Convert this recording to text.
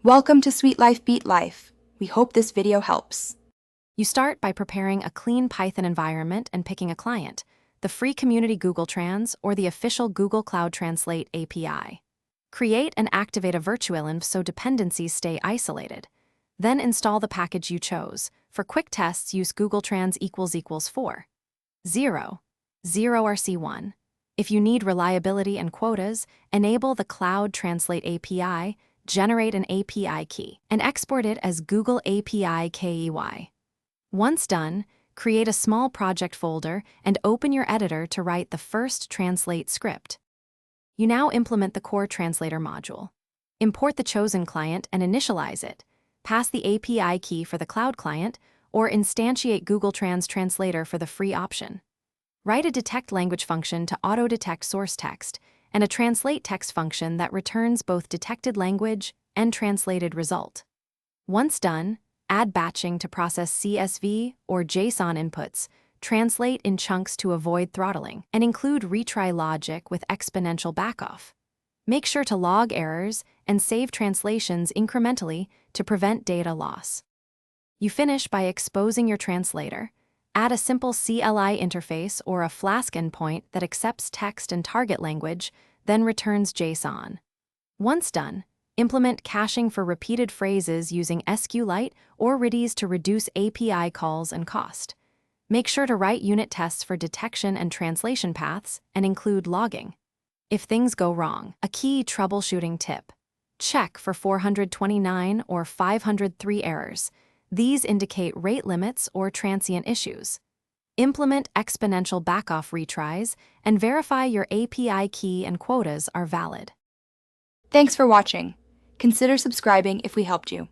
Welcome to Sweet Life Beat Life. We hope this video helps. You start by preparing a clean Python environment and picking a client, the free community Google Trans or the official Google Cloud Translate API. Create and activate a virtual env so dependencies stay isolated. Then install the package you chose. For quick tests, use Google Trans == 4. 0. 0 RC1. If you need reliability and quotas, enable the Cloud Translate API, generate an API key, and export it as Google API KEY. Once done, create a small project folder and open your editor to write the first translate script. You now implement the core translator module. Import the chosen client and initialize it. Pass the API key for the cloud client, or instantiate Google Translator for the free option. Write a detect language function to auto-detect source text, and a translate text function that returns both detected language and translated result. Once done, add batching to process CSV or JSON inputs, translate in chunks to avoid throttling, and include retry logic with exponential backoff. Make sure to log errors and save translations incrementally to prevent data loss. You finish by exposing your translator. Add a simple CLI interface or a Flask endpoint that accepts text and target language, then returns JSON. Once done, implement caching for repeated phrases using SQLite or Redis to reduce API calls and cost. Make sure to write unit tests for detection and translation paths and include logging. If things go wrong, a key troubleshooting tip: check for 429 or 503 errors. These indicate rate limits or transient issues. Implement exponential backoff retries and verify your API key and quotas are valid. Thanks for watching. Consider subscribing if we helped you.